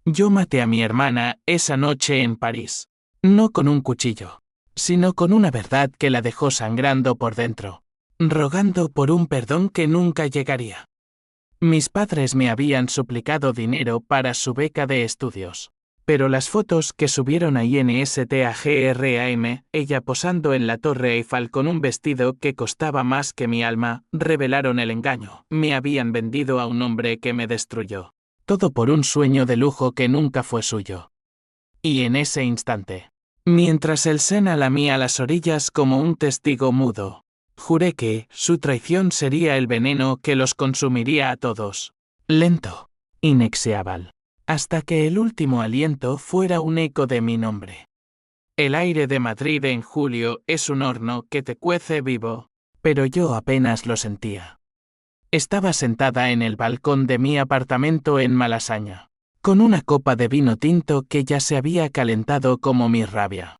Yo maté a mi hermana esa noche en París. No con un cuchillo, sino con una verdad que la dejó sangrando por dentro, rogando por un perdón que nunca llegaría. Mis padres me habían suplicado dinero para su beca de estudios. Pero las fotos que subieron a Instagram, ella posando en la Torre Eiffel con un vestido que costaba más que mi alma, revelaron el engaño. Me habían vendido a un hombre que me destruyó. Todo por un sueño de lujo que nunca fue suyo. Y en ese instante, mientras el Sena lamía las orillas como un testigo mudo, juré que su traición sería el veneno que los consumiría a todos. Lento, inexorable, hasta que el último aliento fuera un eco de mi nombre. El aire de Madrid en julio es un horno que te cuece vivo, pero yo apenas lo sentía. Estaba sentada en el balcón de mi apartamento en Malasaña, con una copa de vino tinto que ya se había calentado como mi rabia.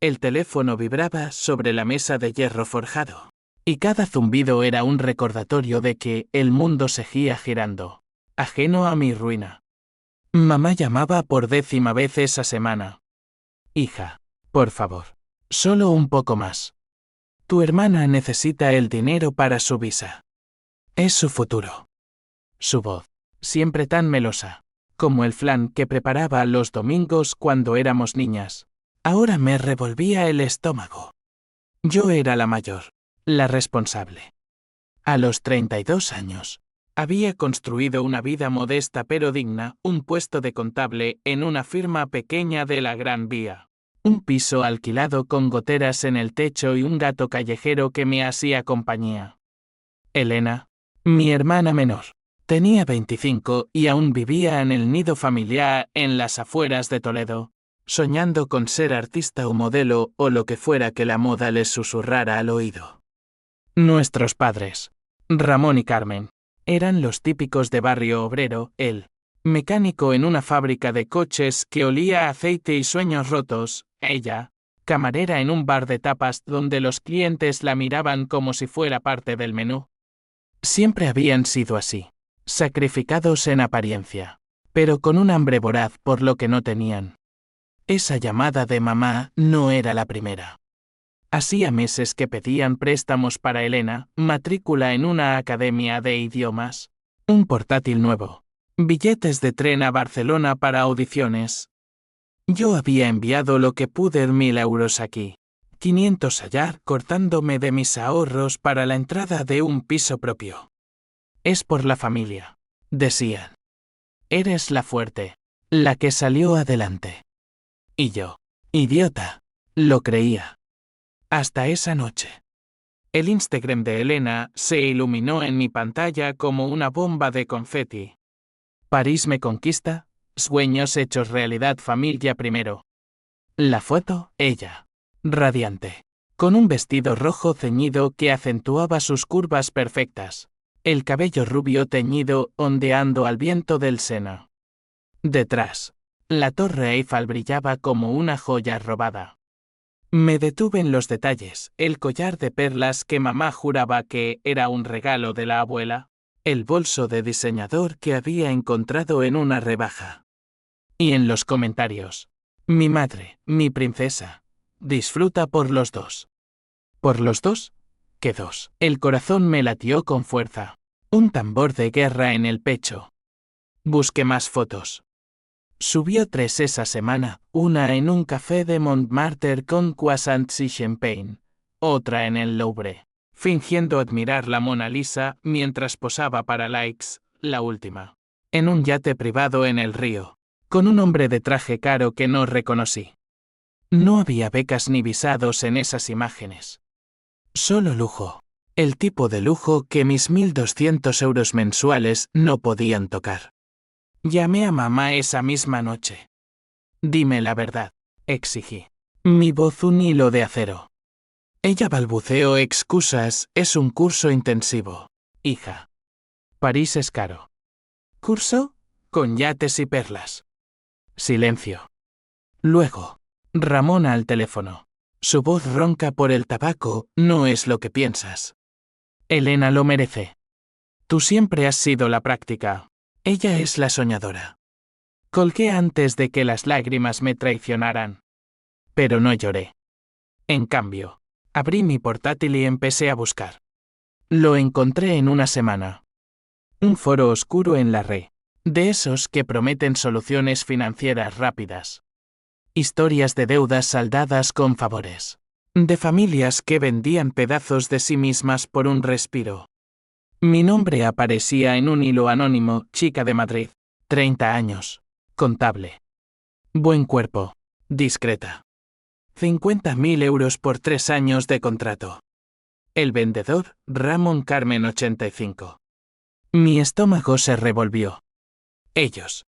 El teléfono vibraba sobre la mesa de hierro forjado, y cada zumbido era un recordatorio de que el mundo seguía girando, ajeno a mi ruina. Mamá llamaba por 10ª vez esa semana. Hija, por favor, solo un poco más. Tu hermana necesita el dinero para su visa. Es su futuro. Su voz, siempre tan melosa, como el flan que preparaba los domingos cuando éramos niñas, ahora me revolvía el estómago. Yo era la mayor, la responsable. A los 32 años, había construido una vida modesta pero digna, un puesto de contable en una firma pequeña de la Gran Vía, un piso alquilado con goteras en el techo y un gato callejero que me hacía compañía. Elena, mi hermana menor, tenía 25 y aún vivía en el nido familiar en las afueras de Toledo, soñando con ser artista o modelo o lo que fuera que la moda les susurrara al oído. Nuestros padres, Ramón y Carmen, eran los típicos de barrio obrero, él, mecánico en una fábrica de coches que olía a aceite y sueños rotos, ella, camarera en un bar de tapas donde los clientes la miraban como si fuera parte del menú. Siempre habían sido así, sacrificados en apariencia, pero con un hambre voraz por lo que no tenían. Esa llamada de mamá no era la primera. Hacía meses que pedían préstamos para Elena, matrícula en una academia de idiomas, un portátil nuevo, billetes de tren a Barcelona para audiciones. Yo había enviado lo que pude 1.000 euros aquí, 500 allá, cortándome de mis ahorros para la entrada de un piso propio. Es por la familia, decían. Eres la fuerte, la que salió adelante. Y yo, idiota, lo creía. Hasta esa noche. El Instagram de Elena se iluminó en mi pantalla como una bomba de confeti. París me conquista, sueños hechos realidad, familia primero. La foto, ella, radiante, con un vestido rojo ceñido que acentuaba sus curvas perfectas, el cabello rubio teñido ondeando al viento del Sena. Detrás, la Torre Eiffel brillaba como una joya robada. Me detuve en los detalles, el collar de perlas que mamá juraba que era un regalo de la abuela, el bolso de diseñador que había encontrado en una rebaja. Y en los comentarios, mi madre, mi princesa, disfruta por los dos. ¿Por los dos? ¿Qué dos? El corazón me latió con fuerza, un tambor de guerra en el pecho. Busqué más fotos. Subió 3 esa semana, una en un café de Montmartre con croissants y champagne, otra en el Louvre, fingiendo admirar la Mona Lisa mientras posaba para likes, la última, en un yate privado en el río, con un hombre de traje caro que no reconocí. No había becas ni visados en esas imágenes. Solo lujo, el tipo de lujo que mis 1.200 euros mensuales no podían tocar. Llamé a mamá esa misma noche. Dime la verdad, exigí. Mi voz un hilo de acero. Ella balbuceó excusas, es un curso intensivo, hija. París es caro. ¿Curso? Con yates y perlas. Silencio. Luego, Ramón al teléfono. Su voz ronca por el tabaco, no es lo que piensas. Elena lo merece. Tú siempre has sido la práctica. Ella es la soñadora. Colgué antes de que las lágrimas me traicionaran. Pero no lloré. En cambio, abrí mi portátil y empecé a buscar. Lo encontré en una semana. Un foro oscuro en la red. De esos que prometen soluciones financieras rápidas. Historias de deudas saldadas con favores. De familias que vendían pedazos de sí mismas por un respiro. Mi nombre aparecía en un hilo anónimo, chica de Madrid, 30 años, contable. Buen cuerpo, discreta. 50.000 euros por 3 años de contrato. El vendedor, Ramón Carmen 85. Mi estómago se revolvió. Ellos.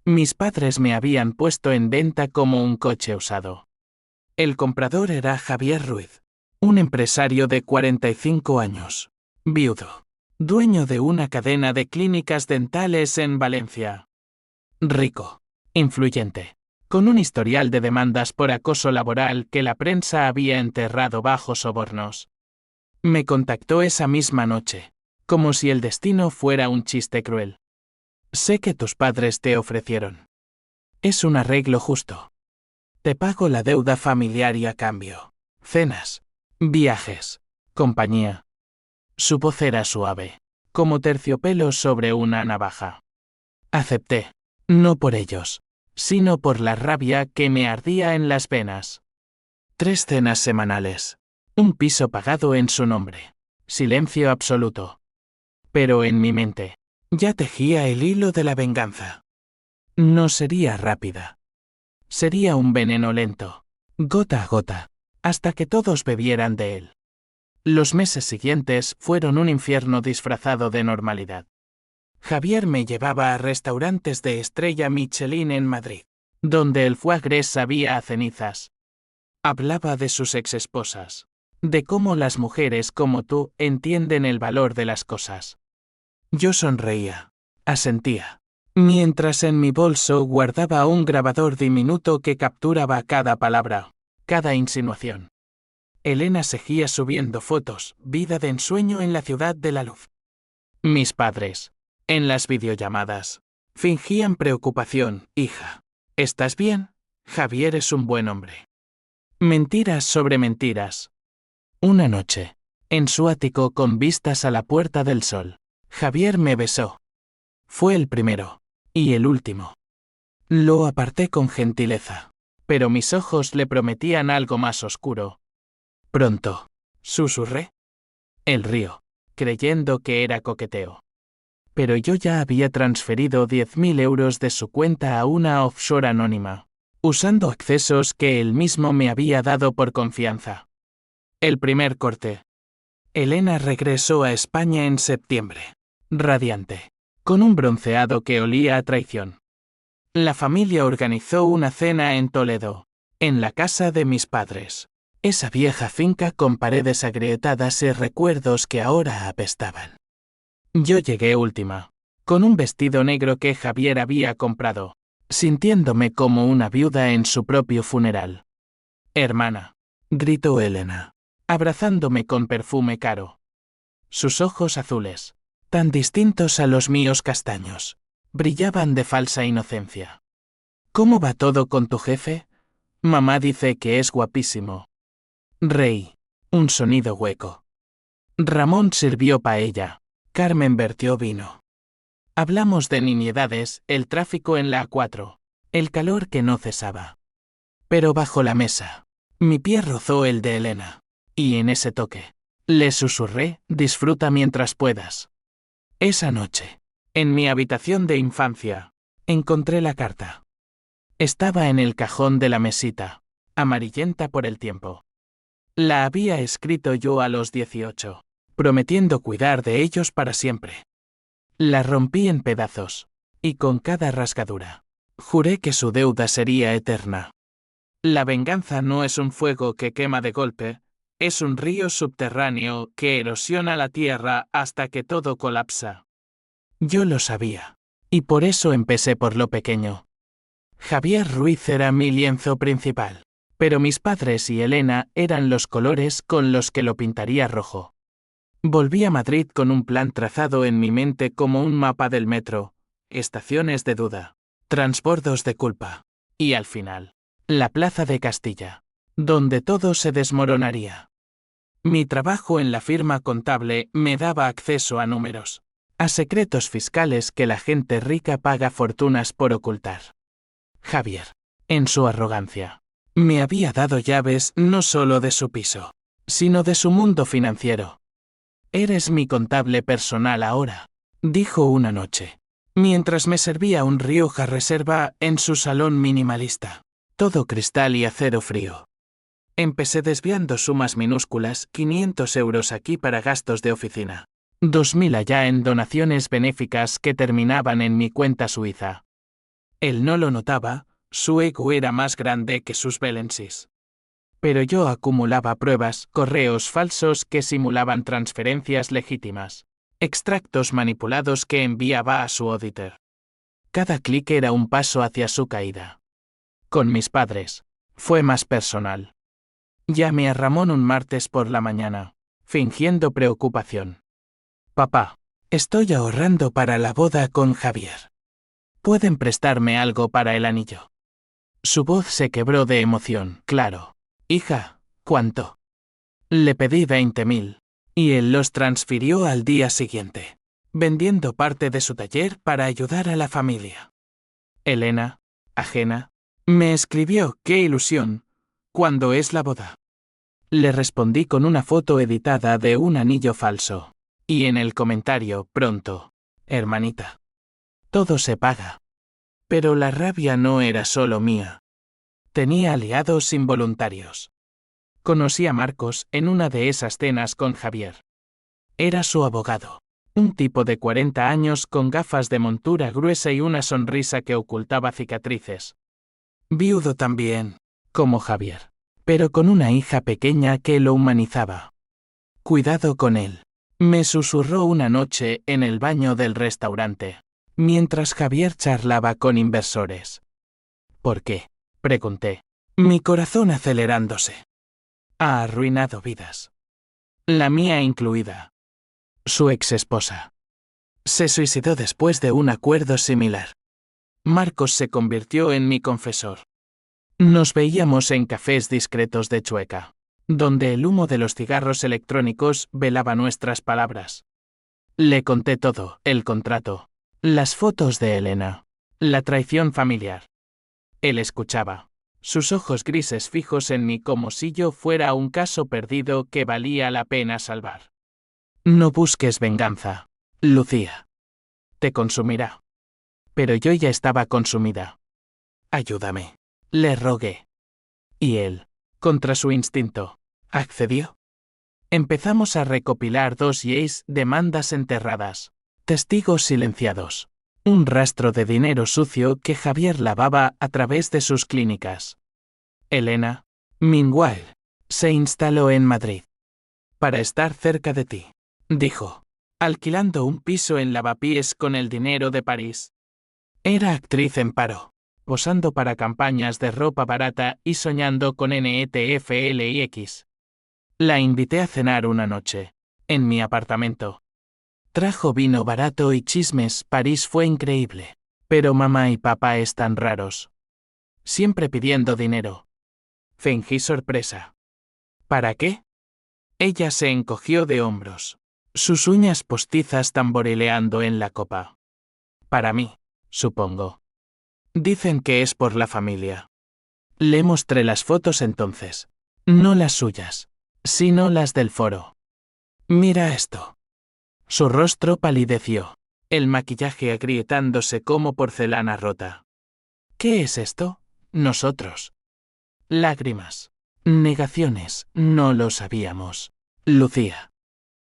Mis padres me habían puesto en venta como un coche usado. El comprador era Javier Ruiz, un empresario de 45 años, viudo, dueño de una cadena de clínicas dentales en Valencia. Rico, influyente, con un historial de demandas por acoso laboral que la prensa había enterrado bajo sobornos. Me contactó esa misma noche, como si el destino fuera un chiste cruel. Sé que tus padres te ofrecieron. Es un arreglo justo. Te pago la deuda familiar y a cambio. Cenas, viajes, compañía. Su voz era suave, como terciopelo sobre una navaja. Acepté, no por ellos, sino por la rabia que me ardía en las venas. 3 cenas semanales. Un piso pagado en su nombre. Silencio absoluto. Pero en mi mente, ya tejía el hilo de la venganza. No sería rápida. Sería un veneno lento, gota a gota, hasta que todos bebieran de él. Los meses siguientes fueron un infierno disfrazado de normalidad. Javier me llevaba a restaurantes de estrella Michelin en Madrid, donde el foie gras sabía a cenizas. Hablaba de sus exesposas, de cómo las mujeres como tú entienden el valor de las cosas. Yo sonreía, asentía, mientras en mi bolso guardaba un grabador diminuto que capturaba cada palabra, cada insinuación. Elena seguía subiendo fotos, vida de ensueño en la ciudad de la luz. Mis padres, en las videollamadas, fingían preocupación. Hija, ¿estás bien? Javier es un buen hombre. Mentiras sobre mentiras. Una noche, en su ático con vistas a la Puerta del Sol, Javier me besó. Fue el primero, y el último. Lo aparté con gentileza, pero mis ojos le prometían algo más oscuro. Pronto, susurré. El río, creyendo que era coqueteo. Pero yo ya había transferido 10.000 euros de su cuenta a una offshore anónima, usando accesos que él mismo me había dado por confianza. El primer corte. Elena regresó a España en septiembre, radiante, con un bronceado que olía a traición. La familia organizó una cena en Toledo, en la casa de mis padres, esa vieja finca con paredes agrietadas y recuerdos que ahora apestaban. Yo llegué última, con un vestido negro que Javier había comprado, sintiéndome como una viuda en su propio funeral. Hermana, gritó Elena, abrazándome con perfume caro. Sus ojos azules, tan distintos a los míos castaños, brillaban de falsa inocencia. ¿Cómo va todo con tu jefe? Mamá dice que es guapísimo. Reí, un sonido hueco. Ramón sirvió paella. Carmen vertió vino. Hablamos de nimiedades, el tráfico en la A4, el calor que no cesaba. Pero bajo la mesa, mi pie rozó el de Elena, y en ese toque, le susurré, disfruta mientras puedas. Esa noche, en mi habitación de infancia, encontré la carta. Estaba en el cajón de la mesita, amarillenta por el tiempo. La había escrito yo a los 18. Prometiendo cuidar de ellos para siempre. La rompí en pedazos, y con cada rasgadura, juré que su deuda sería eterna. La venganza no es un fuego que quema de golpe, es un río subterráneo que erosiona la tierra hasta que todo colapsa. Yo lo sabía, y por eso empecé por lo pequeño. Javier Ruiz era mi lienzo principal, pero mis padres y Elena eran los colores con los que lo pintaría rojo. Volví a Madrid con un plan trazado en mi mente como un mapa del metro, estaciones de duda, transbordos de culpa. Y al final, la plaza de Castilla, donde todo se desmoronaría. Mi trabajo en la firma contable me daba acceso a números, a secretos fiscales que la gente rica paga fortunas por ocultar. Javier, en su arrogancia, me había dado llaves no solo de su piso, sino de su mundo financiero. «Eres mi contable personal ahora», dijo una noche, mientras me servía un Rioja Reserva en su salón minimalista, todo cristal y acero frío. Empecé desviando sumas minúsculas, 500 euros aquí para gastos de oficina, 2.000 allá en donaciones benéficas que terminaban en mi cuenta suiza. Él no lo notaba, su ego era más grande que sus balances. Pero yo acumulaba pruebas, correos falsos que simulaban transferencias legítimas, extractos manipulados que enviaba a su auditor. Cada clic era un paso hacia su caída. Con mis padres, fue más personal. Llamé a Ramón un martes por la mañana, fingiendo preocupación. «Papá, estoy ahorrando para la boda con Javier. ¿Pueden prestarme algo para el anillo?» Su voz se quebró de emoción. «Claro. Hija, ¿cuánto?» Le pedí 20.000, y él los transfirió al día siguiente, vendiendo parte de su taller para ayudar a la familia. Elena, ajena, me escribió: «¡Qué ilusión! ¿Cuándo es la boda?» Le respondí con una foto editada de un anillo falso. Y en el comentario: «Pronto, hermanita. Todo se paga». Pero la rabia no era solo mía. Tenía aliados involuntarios. Conocí a Marcos en una de esas cenas con Javier. Era su abogado. Un tipo de 40 años con gafas de montura gruesa y una sonrisa que ocultaba cicatrices. Viudo también, como Javier, pero con una hija pequeña que lo humanizaba. «Cuidado con él», me susurró una noche en el baño del restaurante, mientras Javier charlaba con inversores. «¿Por qué?», pregunté, mi corazón acelerándose. «Ha arruinado vidas. La mía incluida». Su exesposa se suicidó después de un acuerdo similar. Marcos se convirtió en mi confesor. Nos veíamos en cafés discretos de Chueca, donde el humo de los cigarros electrónicos velaba nuestras palabras. Le conté todo: el contrato, las fotos de Elena, la traición familiar. Él escuchaba, sus ojos grises fijos en mí como si yo fuera un caso perdido que valía la pena salvar. «No busques venganza, Lucía. Te consumirá». Pero yo ya estaba consumida. «Ayúdame», le rogué. Y él, contra su instinto, accedió. Empezamos a recopilar dossiers, demandas enterradas, testigos silenciados, un rastro de dinero sucio que Javier lavaba a través de sus clínicas. Elena, meanwhile, se instaló en Madrid. «Para estar cerca de ti», dijo, alquilando un piso en Lavapiés con el dinero de París. Era actriz en paro, posando para campañas de ropa barata y soñando con NETFLIX. La invité a cenar una noche, en mi apartamento. Trajo vino barato y chismes. París fue increíble, pero mamá y papá están raros. Siempre pidiendo dinero. Fingí sorpresa. «¿Para qué?». Ella se encogió de hombros, sus uñas postizas tamborileando en la copa. «Para mí, supongo. Dicen que es por la familia». Le mostré las fotos entonces. No las suyas, sino las del foro. «Mira esto». Su rostro palideció, el maquillaje agrietándose como porcelana rota. «¿Qué es esto?». «Nosotros». Lágrimas. Negaciones. «No lo sabíamos, Lucía.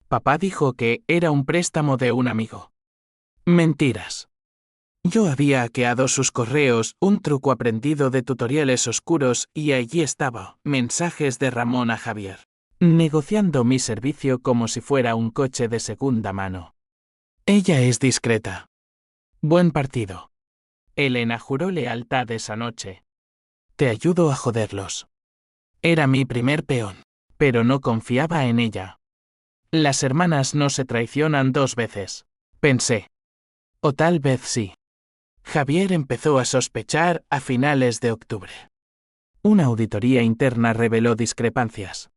Papá dijo que era un préstamo de un amigo». Mentiras. Yo había hackeado sus correos, un truco aprendido de tutoriales oscuros, y allí estaba, mensajes de Ramón a Javier, negociando mi servicio como si fuera un coche de segunda mano. «Ella es discreta». «Buen partido». Elena juró lealtad esa noche. «Te ayudo a joderlos». Era mi primer peón, pero no confiaba en ella. Las hermanas no se traicionan dos veces, pensé. O tal vez sí. Javier empezó a sospechar a finales de octubre. Una auditoría interna reveló discrepancias.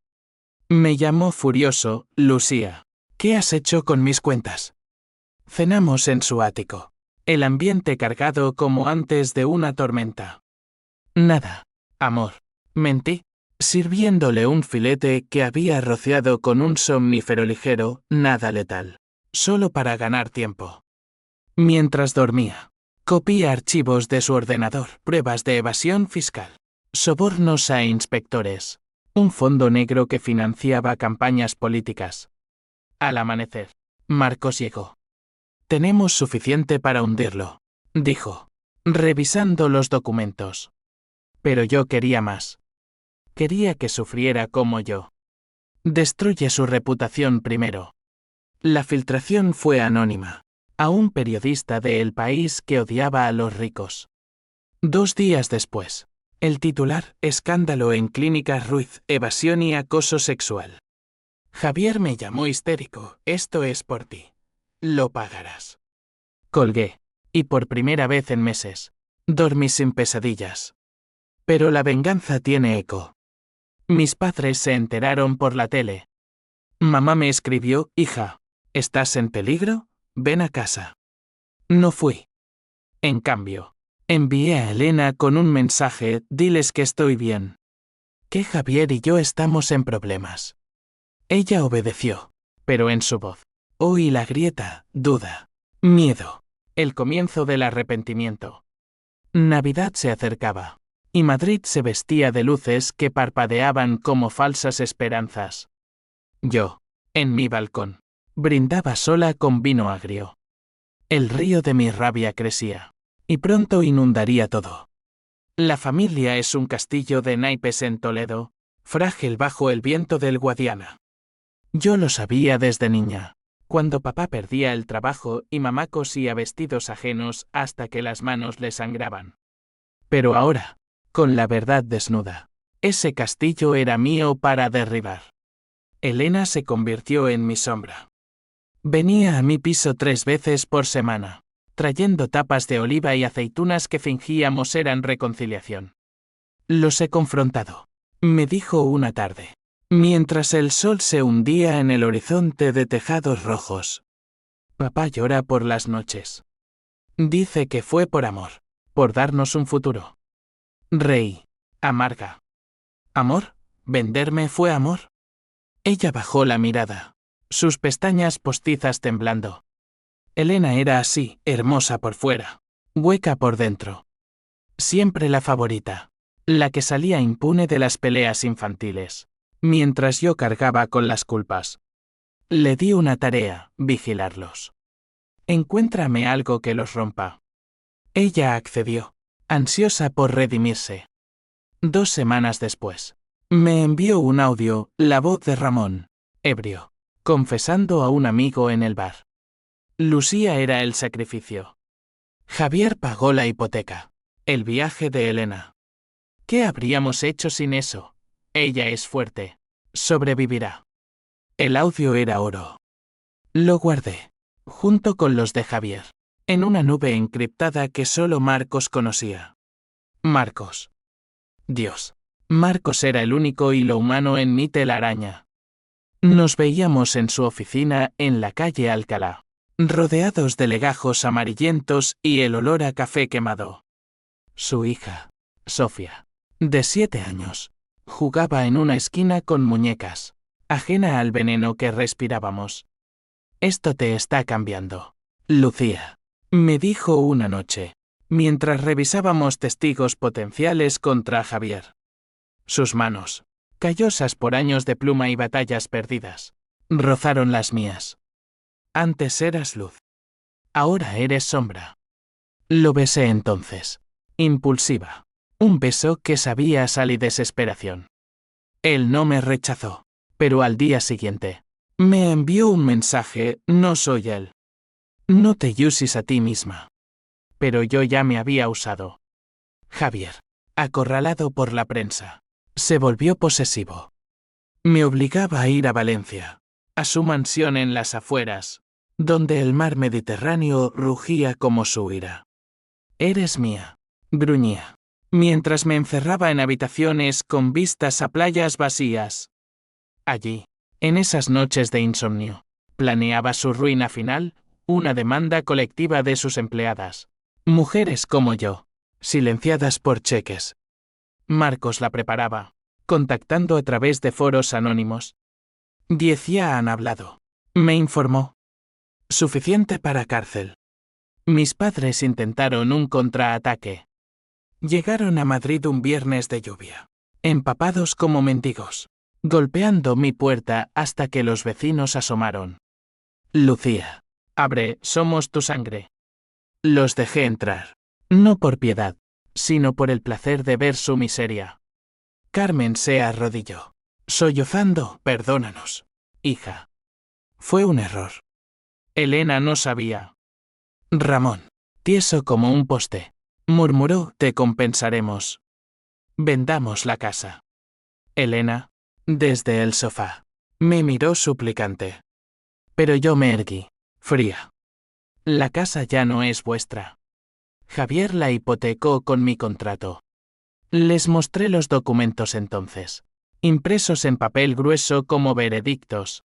Me llamó furioso: Lucía, ¿qué has hecho con mis cuentas? Cenamos en su ático. El ambiente cargado como antes de una tormenta. Nada, amor. Mentí, sirviéndole un filete que había rociado con un somnífero ligero, nada letal. Solo para ganar tiempo. Mientras dormía, copié archivos de su ordenador, pruebas de evasión fiscal, sobornos a inspectores, un fondo negro que financiaba campañas políticas. Al amanecer, Marcos llegó. Tenemos suficiente para hundirlo, dijo, revisando los documentos. Pero yo quería más. Quería que sufriera como yo. Destruye su reputación primero. La filtración fue anónima, a un periodista de El País que odiaba a los ricos. 2 días después, el titular: escándalo en Clínicas Ruiz, evasión y acoso sexual. Javier me llamó histérico: esto es por ti. Lo pagarás. Colgué, y por primera vez en meses, dormí sin pesadillas. Pero la venganza tiene eco. Mis padres se enteraron por la tele. Mamá me escribió: hija, ¿estás en peligro? Ven a casa. No fui. En cambio, envié a Elena con un mensaje: diles que estoy bien. Que Javier y yo estamos en problemas. Ella obedeció, pero en su voz oí la grieta: duda, miedo, el comienzo del arrepentimiento. Navidad se acercaba, y Madrid se vestía de luces que parpadeaban como falsas esperanzas. Yo, en mi balcón, brindaba sola con vino agrio. El río de mi rabia crecía, y pronto inundaría todo. La familia es un castillo de naipes en Toledo, frágil bajo el viento del Guadiana. Yo lo sabía desde niña, cuando papá perdía el trabajo y mamá cosía vestidos ajenos hasta que las manos le sangraban. Pero ahora, con la verdad desnuda, ese castillo era mío para derribar. Elena se convirtió en mi sombra. Venía a mi piso 3 veces por semana, trayendo tapas de oliva y aceitunas que fingíamos eran reconciliación. Los he confrontado, me dijo una tarde, mientras el sol se hundía en el horizonte de tejados rojos. Papá llora por las noches. Dice que fue por amor, por darnos un futuro. Reí, amarga. ¿Amor? ¿Venderme fue amor? Ella bajó la mirada, sus pestañas postizas temblando. Elena era así, hermosa por fuera, hueca por dentro. Siempre la favorita, la que salía impune de las peleas infantiles, mientras yo cargaba con las culpas. Le di una tarea: vigilarlos. Encuéntrame algo que los rompa. Ella accedió, ansiosa por redimirse. 2 semanas después, me envió un audio, la voz de Ramón, ebrio, confesando a un amigo en el bar. Lucía era el sacrificio. Javier pagó la hipoteca, el viaje de Elena. ¿Qué habríamos hecho sin eso? Ella es fuerte, sobrevivirá. El audio era oro. Lo guardé, junto con los de Javier, en una nube encriptada que solo Marcos conocía. Marcos. Dios. Marcos era el único hilo humano en mi telaraña. Nos veíamos en su oficina en la calle Alcalá, rodeados de legajos amarillentos y el olor a café quemado. Su hija, Sofía, de 7 años, jugaba en una esquina con muñecas, ajena al veneno que respirábamos. Esto te está cambiando, Lucía, me dijo una noche, mientras revisábamos testigos potenciales contra Javier. Sus manos, callosas por años de pluma y batallas perdidas, rozaron las mías. Antes eras luz. Ahora eres sombra. Lo besé entonces, impulsiva, un beso que sabía a sal y desesperación. Él no me rechazó, pero al día siguiente, me envió un mensaje: no soy él. No te uses a ti misma. Pero yo ya me había usado. Javier, acorralado por la prensa, se volvió posesivo. Me obligaba a ir a Valencia, a su mansión en las afueras, donde el mar Mediterráneo rugía como su ira. Eres mía, gruñía, mientras me encerraba en habitaciones con vistas a playas vacías. Allí, en esas noches de insomnio, planeaba su ruina final, una demanda colectiva de sus empleadas. Mujeres como yo, silenciadas por cheques. Marcos la preparaba, contactando a través de foros anónimos. 10 ya han hablado, me informó. Suficiente para cárcel. Mis padres intentaron un contraataque. Llegaron a Madrid un viernes de lluvia, empapados como mendigos, golpeando mi puerta hasta que los vecinos asomaron. Lucía, abre, somos tu sangre. Los dejé entrar, no por piedad, sino por el placer de ver su miseria. Carmen se arrodilló, sollozando, perdónanos, hija. Fue un error. Elena no sabía. Ramón, tieso como un poste, murmuró, te compensaremos. Vendamos la casa. Elena, desde el sofá, me miró suplicante. Pero yo me erguí, fría. La casa ya no es vuestra. Javier la hipotecó con mi contrato. Les mostré los documentos entonces, impresos en papel grueso como veredictos.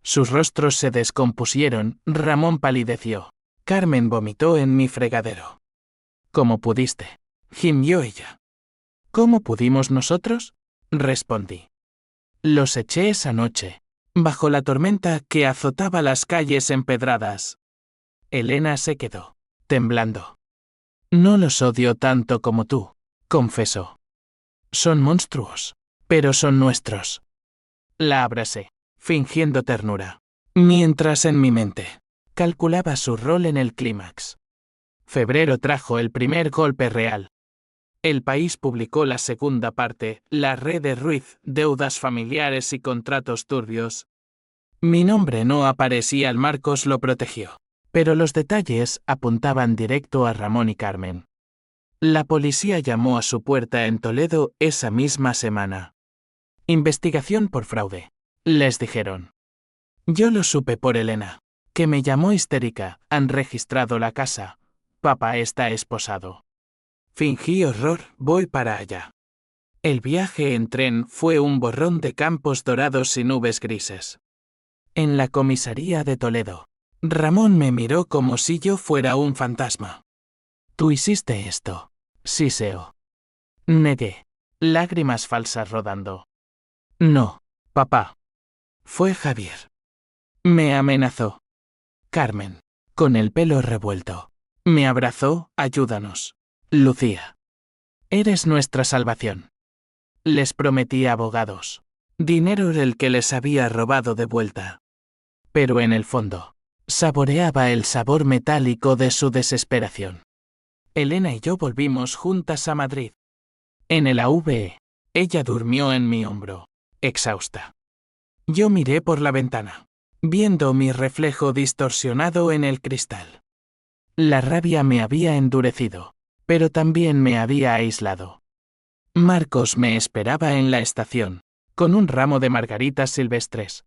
Sus rostros se descompusieron, Ramón palideció. Carmen vomitó en mi fregadero. ¿Cómo pudiste?, gimió ella. ¿Cómo pudimos nosotros?, respondí. Los eché esa noche, bajo la tormenta que azotaba las calles empedradas. Elena se quedó, temblando. No los odio tanto como tú, confesó. Son monstruos, pero son nuestros. La abracé, fingiendo ternura, mientras en mi mente calculaba su rol en el clímax. Febrero trajo el primer golpe real. El País publicó la segunda parte, La red de Ruiz, deudas familiares y contratos turbios. Mi nombre no aparecía, el Marcos lo protegió, pero los detalles apuntaban directo a Ramón y Carmen. La policía llamó a su puerta en Toledo esa misma semana. Investigación por fraude, les dijeron. Yo lo supe por Elena, que me llamó histérica, han registrado la casa. Papá está esposado. Fingí horror, voy para allá. El viaje en tren fue un borrón de campos dorados y nubes grises. En la comisaría de Toledo, Ramón me miró como si yo fuera un fantasma. Tú hiciste esto, siseo. Negué, lágrimas falsas rodando. No, papá. Fue Javier. Me amenazó. Carmen, con el pelo revuelto, me abrazó, ayúdanos. Lucía. Eres nuestra salvación. Les prometí abogados. Dinero el que les había robado de vuelta. Pero en el fondo, saboreaba el sabor metálico de su desesperación. Elena y yo volvimos juntas a Madrid. En el AVE, ella durmió en mi hombro, exhausta. Yo miré por la ventana, viendo mi reflejo distorsionado en el cristal. La rabia me había endurecido, pero también me había aislado. Marcos me esperaba en la estación, con un ramo de margaritas silvestres.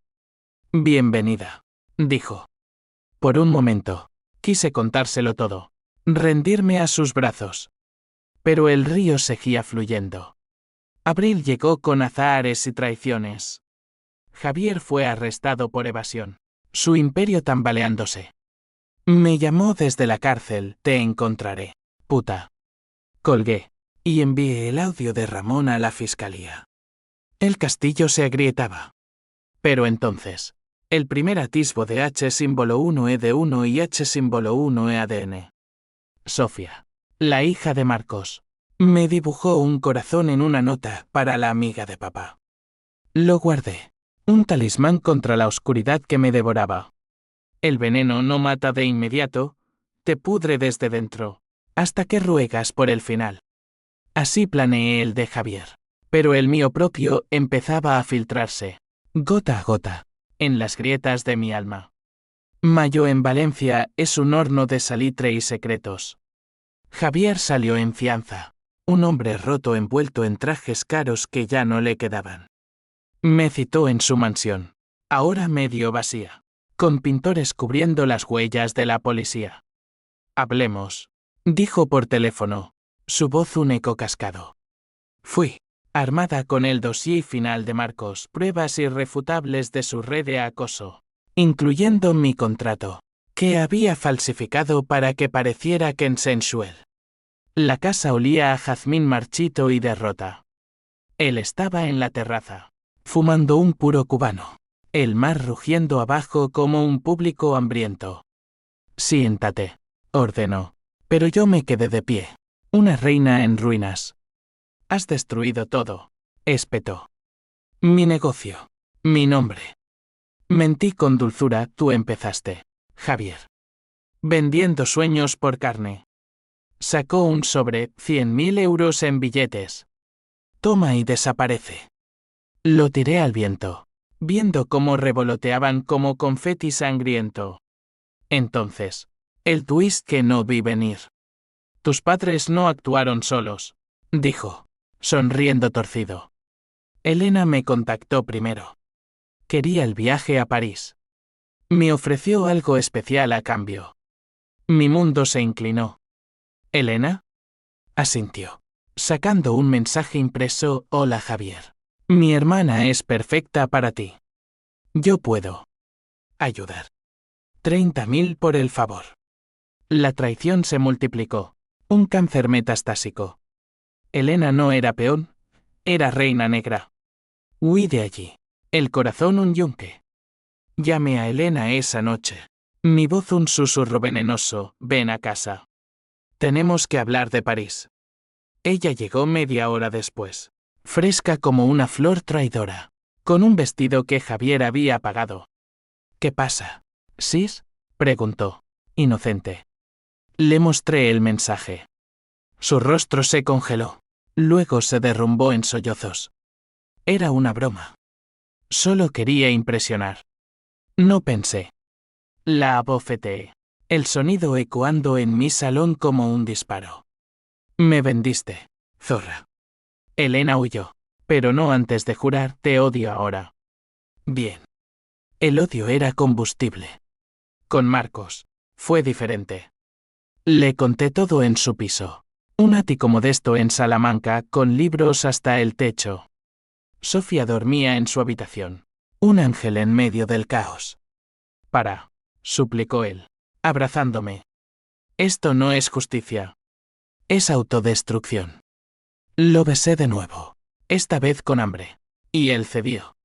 Bienvenida, dijo. Por un momento, quise contárselo todo, rendirme a sus brazos. Pero el río seguía fluyendo. Abril llegó con azahares y traiciones. Javier fue arrestado por evasión, su imperio tambaleándose. Me llamó desde la cárcel, te encontraré, puta. Colgué, y envié el audio de Ramón a la fiscalía. El castillo se agrietaba. Pero entonces, el primer atisbo de H símbolo 1E de 1 y H símbolo 1E ADN. Sofía, la hija de Marcos, me dibujó un corazón en una nota para la amiga de papá. Lo guardé, un talismán contra la oscuridad que me devoraba. El veneno no mata de inmediato, te pudre desde dentro, hasta que ruegas por el final. Así planeé el de Javier, pero el mío propio empezaba a filtrarse, gota a gota, en las grietas de mi alma. Mayo en Valencia es un horno de salitre y secretos. Javier salió en fianza, un hombre roto envuelto en trajes caros que ya no le quedaban. Me citó en su mansión, ahora medio vacía, con pintores cubriendo las huellas de la policía. Hablemos, dijo por teléfono, su voz un eco cascado. Fui, armada con el dossier final de Marcos, pruebas irrefutables de su red de acoso, incluyendo mi contrato, que había falsificado para que pareciera consensual. La casa olía a jazmín marchito y derrota. Él estaba en la terraza, fumando un puro cubano, el mar rugiendo abajo como un público hambriento. Siéntate, ordenó, pero yo me quedé de pie, una reina en ruinas. Has destruido todo, espetó. Mi negocio, mi nombre. Mentí con dulzura, tú empezaste, Javier. Vendiendo sueños por carne. Sacó un sobre, 100.000 euros en billetes. Toma y desaparece. Lo tiré al viento, viendo cómo revoloteaban como confeti sangriento. Entonces, el twist que no vi venir. Tus padres no actuaron solos, dijo, sonriendo torcido. Elena me contactó primero. Quería el viaje a París. Me ofreció algo especial a cambio. Mi mundo se inclinó. ¿Elena? Asintió, sacando un mensaje impreso. Hola Javier. Mi hermana es perfecta para ti. Yo puedo ayudar. 30.000 por el favor. La traición se multiplicó. Un cáncer metastásico. Elena no era peón, era reina negra. Huí de allí. El corazón un yunque. Llamé a Elena esa noche. Mi voz un susurro venenoso, ven a casa. Tenemos que hablar de París. Ella llegó media hora después, fresca como una flor traidora, con un vestido que Javier había apagado. ¿Qué pasa? ¿Sis? Preguntó, inocente. Le mostré el mensaje. Su rostro se congeló, luego se derrumbó en sollozos. Era una broma. Solo quería impresionar. No pensé. La abofeteé, el sonido ecoando en mi salón como un disparo. Me vendiste, zorra. Elena huyó, pero no antes de jurar te odio ahora. Bien. El odio era combustible. Con Marcos, fue diferente. Le conté todo en su piso. Un ático modesto en Salamanca con libros hasta el techo. Sofía dormía en su habitación. Un ángel en medio del caos. Para, suplicó él, abrazándome. Esto no es justicia. Es autodestrucción. Lo besé de nuevo, esta vez con hambre. Y él cedió.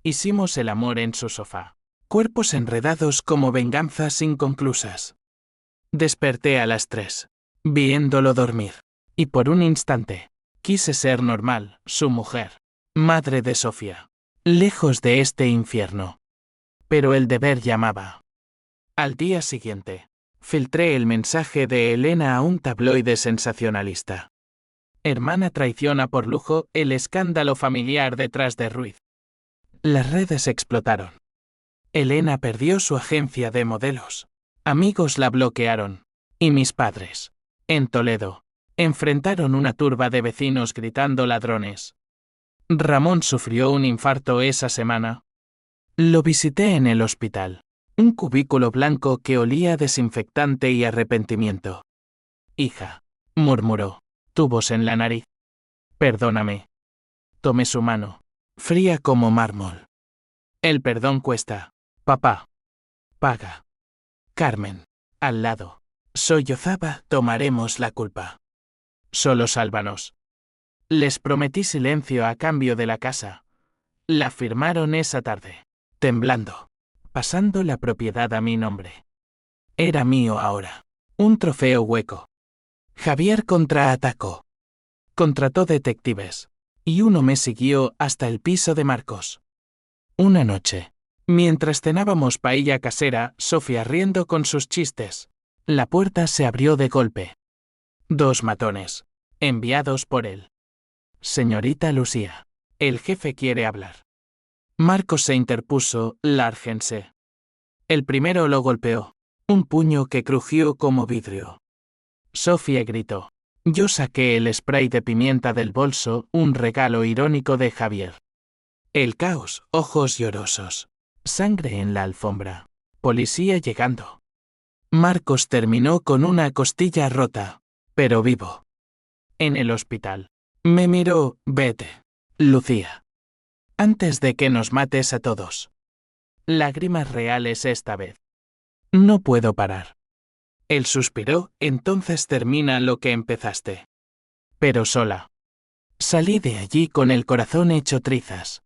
Hicimos el amor en su sofá. Cuerpos enredados como venganzas inconclusas. Desperté a las 3, viéndolo dormir. Y por un instante, quise ser normal, su mujer, madre de Sofía, lejos de este infierno. Pero el deber llamaba. Al día siguiente, filtré el mensaje de Elena a un tabloide sensacionalista. Hermana traiciona por lujo, el escándalo familiar detrás de Ruiz. Las redes explotaron. Elena perdió su agencia de modelos. Amigos la bloquearon. Y mis padres, en Toledo, enfrentaron una turba de vecinos gritando ladrones. Ramón sufrió un infarto esa semana. Lo visité en el hospital. Un cubículo blanco que olía a desinfectante y arrepentimiento. Hija, murmuró, tubos en la nariz. Perdóname. Tomé su mano, fría como mármol. El perdón cuesta, papá. Paga. Carmen, al lado, sollozaba, tomaremos la culpa. Solo sálvanos. Les prometí silencio a cambio de la casa. La firmaron esa tarde, temblando, pasando la propiedad a mi nombre. Era mío ahora. Un trofeo hueco. Javier contraatacó. Contrató detectives. Y uno me siguió hasta el piso de Marcos. Una noche, mientras cenábamos paella casera, Sofía riendo con sus chistes, la puerta se abrió de golpe. 2 matones, enviados por él. Señorita Lucía, el jefe quiere hablar. Marcos se interpuso, lárguense. El primero lo golpeó, un puño que crujió como vidrio. Sofía gritó. Yo saqué el spray de pimienta del bolso, un regalo irónico de Javier. El caos, ojos llorosos. Sangre en la alfombra. Policía llegando. Marcos terminó con una costilla rota, pero vivo. En el hospital. Me miró, vete, Lucía. Antes de que nos mates a todos. Lágrimas reales esta vez. No puedo parar. Él suspiró, entonces termina lo que empezaste. Pero sola. Salí de allí con el corazón hecho trizas.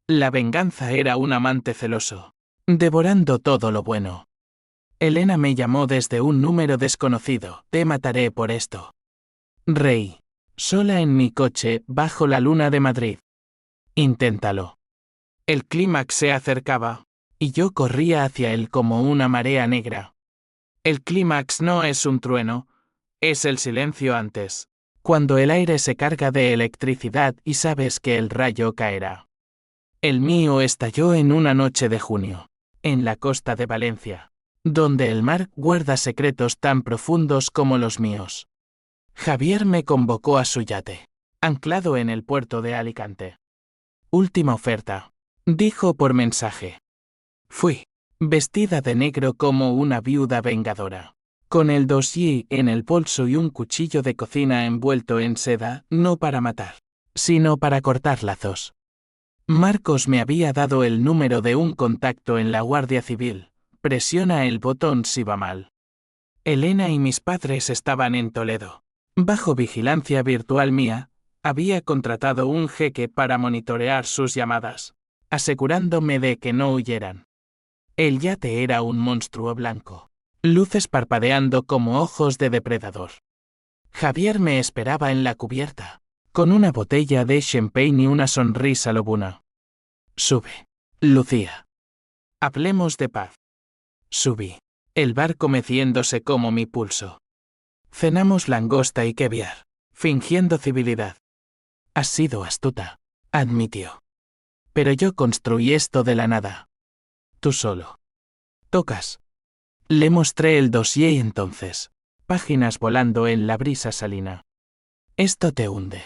La venganza era un amante celoso, devorando todo lo bueno. Elena me llamó desde un número desconocido, te mataré por esto. Reí, sola en mi coche, bajo la luna de Madrid. Inténtalo. El clímax se acercaba, y yo corría hacia él como una marea negra. El clímax no es un trueno, es el silencio antes, cuando el aire se carga de electricidad y sabes que el rayo caerá. El mío estalló en una noche de junio, en la costa de Valencia, donde el mar guarda secretos tan profundos como los míos. Javier me convocó a su yate, anclado en el puerto de Alicante. Última oferta, dijo por mensaje. Fui, vestida de negro como una viuda vengadora, con el dossier en el bolso y un cuchillo de cocina envuelto en seda, no para matar, sino para cortar lazos. Marcos me había dado el número de un contacto en la Guardia Civil. Presiona el botón si va mal. Elena y mis padres estaban en Toledo. Bajo vigilancia virtual mía, había contratado un jeque para monitorear sus llamadas, asegurándome de que no huyeran. El yate era un monstruo blanco, luces parpadeando como ojos de depredador. Javier me esperaba en la cubierta, con una botella de champagne y una sonrisa lobuna. Sube, Lucía. Hablemos de paz. Subí, el barco meciéndose como mi pulso. Cenamos langosta y caviar, fingiendo civilidad. Has sido astuta, admitió. Pero yo construí esto de la nada. Tú solo. Tocas. Le mostré el dossier entonces, páginas volando en la brisa salina. Esto te hunde.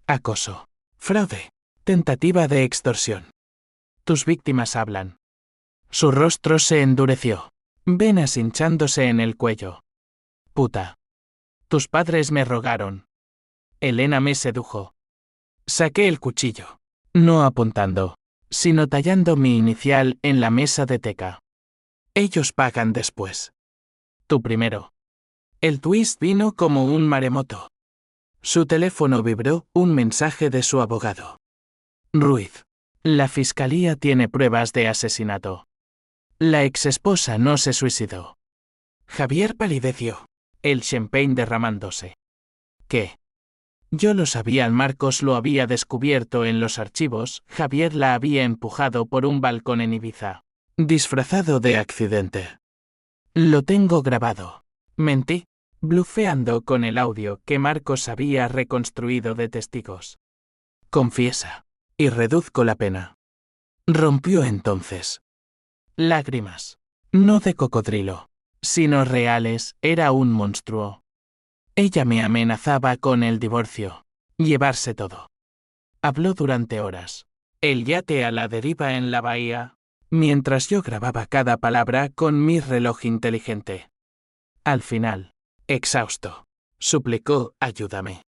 Acoso, fraude, tentativa de extorsión. Tus víctimas hablan. Su rostro se endureció, venas hinchándose en el cuello. Puta. Tus padres me rogaron. Elena me sedujo. Saqué el cuchillo, no apuntando, sino tallando mi inicial en la mesa de teca. Ellos pagan después. Tú primero. El twist vino como un maremoto. Su teléfono vibró, un mensaje de su abogado. Ruiz. La fiscalía tiene pruebas de asesinato. La exesposa no se suicidó. Javier palideció, el champagne derramándose. ¿Qué? Yo lo sabía, Marcos lo había descubierto en los archivos, Javier la había empujado por un balcón en Ibiza, disfrazado de accidente. Lo tengo grabado. Mentí, blufeando con el audio que Marcos había reconstruido de testigos. Confiesa, y reduzco la pena. Rompió entonces. Lágrimas. No de cocodrilo, sino reales, era un monstruo. Ella me amenazaba con el divorcio, llevarse todo. Habló durante horas. El yate a la deriva en la bahía, mientras yo grababa cada palabra con mi reloj inteligente. Al final, exhausto, suplicó, ayúdame.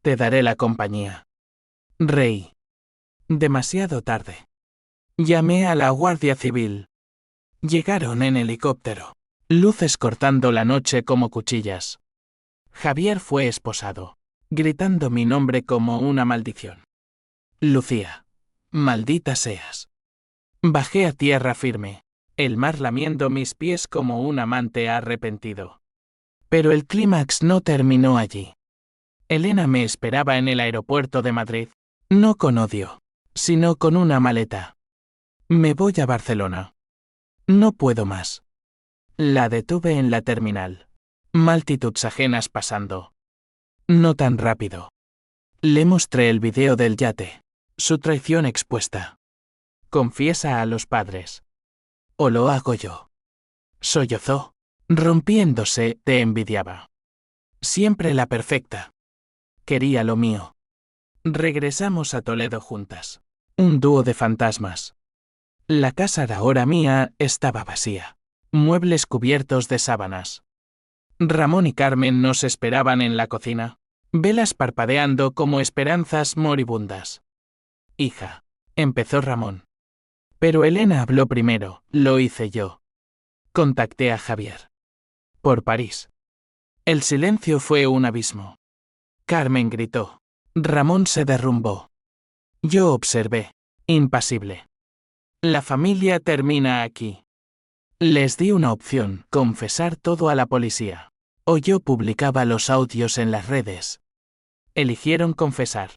Te daré la compañía. Reí. Demasiado tarde. Llamé a la Guardia Civil. Llegaron en helicóptero, luces cortando la noche como cuchillas. Javier fue esposado, gritando mi nombre como una maldición. Lucía, maldita seas. Bajé a tierra firme, el mar lamiendo mis pies como un amante arrepentido. Pero el clímax no terminó allí. Elena me esperaba en el aeropuerto de Madrid, no con odio, sino con una maleta. Me voy a Barcelona. No puedo más. La detuve en la terminal. Multitudes ajenas pasando. No tan rápido. Le mostré el video del yate. Su traición expuesta. Confiesa a los padres. ¿O lo hago yo? Sollozó. Rompiéndose, te envidiaba. Siempre la perfecta. Quería lo mío. Regresamos a Toledo juntas. Un dúo de fantasmas. La casa ahora mía estaba vacía. muebles cubiertos de sábanas. Ramón y Carmen nos esperaban en la cocina, velas parpadeando como esperanzas moribundas. Hija, empezó Ramón. Pero Elena habló primero, lo hice yo. Contacté a Javier. Por París. El silencio fue un abismo. Carmen gritó. Ramón se derrumbó. Yo observé, impasible. La familia termina aquí. Les di una opción, confesar todo a la policía. O yo publicaba los audios en las redes. Eligieron confesar.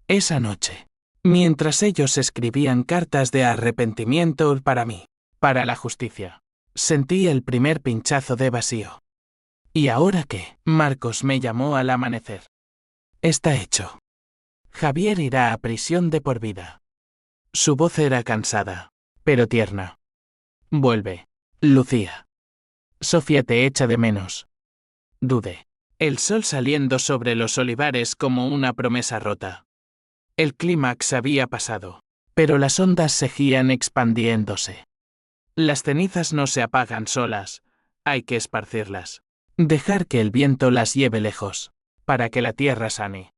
Esa noche, mientras ellos escribían cartas de arrepentimiento para mí, para la justicia, sentí el primer pinchazo de vacío. ¿Y ahora qué? Marcos me llamó al amanecer. Está hecho. Javier irá a prisión de por vida. Su voz era cansada, pero tierna. Vuelve, Lucía. Sofía te echa de menos. Dudé. El sol saliendo sobre los olivares como una promesa rota. El clímax había pasado, pero las ondas seguían expandiéndose. Las cenizas no se apagan solas, hay que esparcirlas. Dejar que el viento las lleve lejos, para que la tierra sane.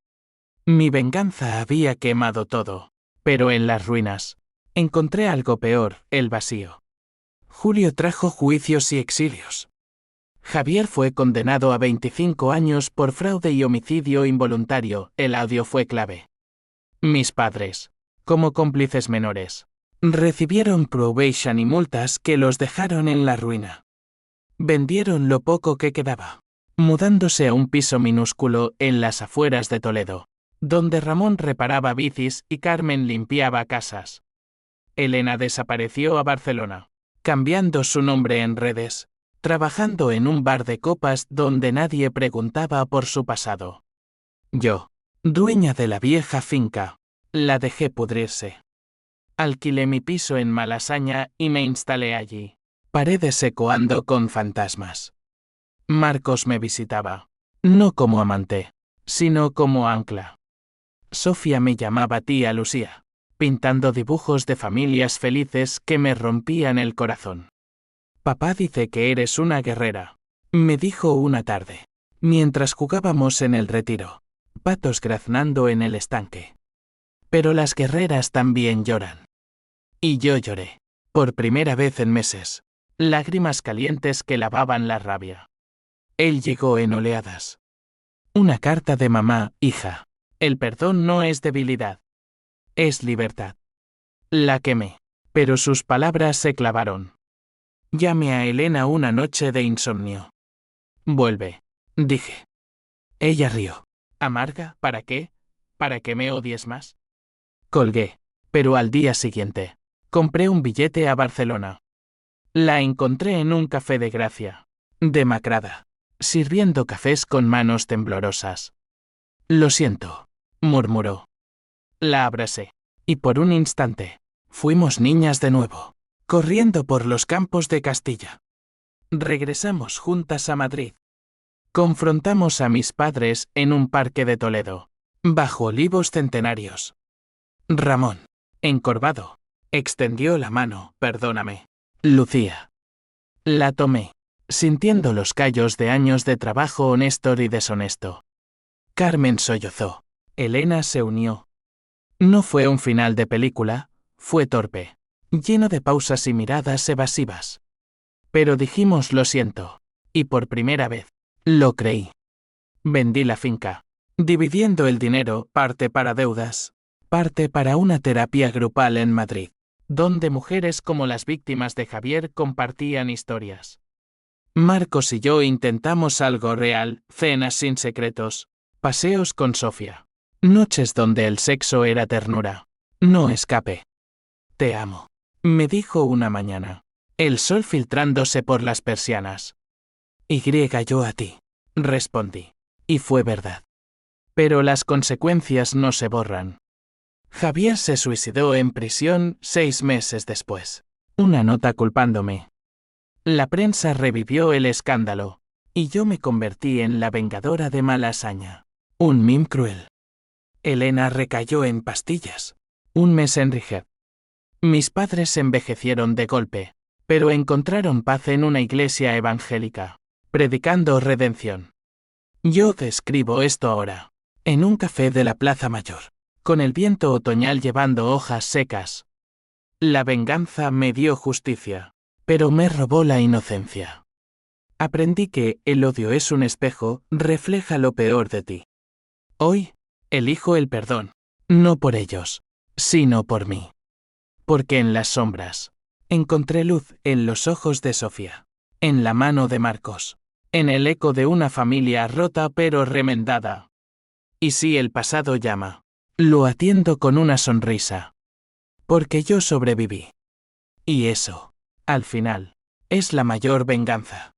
Mi venganza había quemado todo, pero en las ruinas encontré algo peor, el vacío. Julio trajo juicios y exilios. Javier fue condenado a 25 años por fraude y homicidio involuntario, el audio fue clave. Mis padres, como cómplices menores, recibieron probation y multas que los dejaron en la ruina. Vendieron lo poco que quedaba, mudándose a un piso minúsculo en las afueras de Toledo, donde Ramón reparaba bicis y Carmen limpiaba casas. Elena desapareció a Barcelona, cambiando su nombre en redes, trabajando en un bar de copas donde nadie preguntaba por su pasado. Yo, dueña de la vieja finca, la dejé pudrirse. Alquilé mi piso en Malasaña y me instalé allí, paredes ecoando con fantasmas. Marcos me visitaba, no como amante, sino como ancla. Sofía me llamaba tía Lucía, pintando dibujos de familias felices que me rompían el corazón. Papá dice que eres una guerrera, me dijo una tarde, mientras jugábamos en el retiro, patos graznando en el estanque. Pero las guerreras también lloran. Y yo lloré, por primera vez en meses, lágrimas calientes que lavaban la rabia. Él llegó en oleadas. Una carta de mamá, hija. El perdón no es debilidad. Es libertad. La quemé, pero sus palabras se clavaron. Llamé a Elena una noche de insomnio. Vuelve, dije. Ella rió. ¿Amarga? ¿Para qué? ¿Para que me odies más? Colgué, pero al día siguiente, compré un billete a Barcelona. La encontré en un café de Gracia, demacrada, sirviendo cafés con manos temblorosas. Lo siento, murmuró. La abracé, y por un instante, fuimos niñas de nuevo, corriendo por los campos de Castilla. Regresamos juntas a Madrid. Confrontamos a mis padres en un parque de Toledo, bajo olivos centenarios. Ramón, encorvado, extendió la mano, perdóname. Lucía. La tomé, sintiendo los callos de años de trabajo honesto y deshonesto. Carmen sollozó. Elena se unió. No fue un final de película, fue torpe, lleno de pausas y miradas evasivas. Pero dijimos lo siento, y por primera vez, lo creí. Vendí la finca, dividiendo el dinero, parte para deudas, parte para una terapia grupal en Madrid, donde mujeres como las víctimas de Javier compartían historias. Marcos y yo intentamos algo real, cenas sin secretos, paseos con Sofía, noches donde el sexo era ternura, no escape. Te amo, me dijo una mañana, el sol filtrándose por las persianas. Y yo a ti, respondí, y fue verdad. Pero las consecuencias no se borran. Javier se suicidó en prisión 6 meses después. Una nota culpándome. La prensa revivió el escándalo, y yo me convertí en la vengadora de Malasaña. Un meme cruel. Elena recayó en pastillas. Un mes en rehab. Mis padres envejecieron de golpe, pero encontraron paz en una iglesia evangélica, predicando redención. Yo te escribo esto ahora, en un café de la Plaza Mayor, con el viento otoñal llevando hojas secas. La venganza me dio justicia, pero me robó la inocencia. Aprendí que el odio es un espejo, refleja lo peor de ti. Hoy, elijo el perdón, no por ellos, sino por mí. Porque en las sombras, encontré luz en los ojos de Sofía, en la mano de Marcos, en el eco de una familia rota pero remendada. Y si el pasado llama, lo atiendo con una sonrisa. Porque yo sobreviví. Y eso, al final, es la mayor venganza.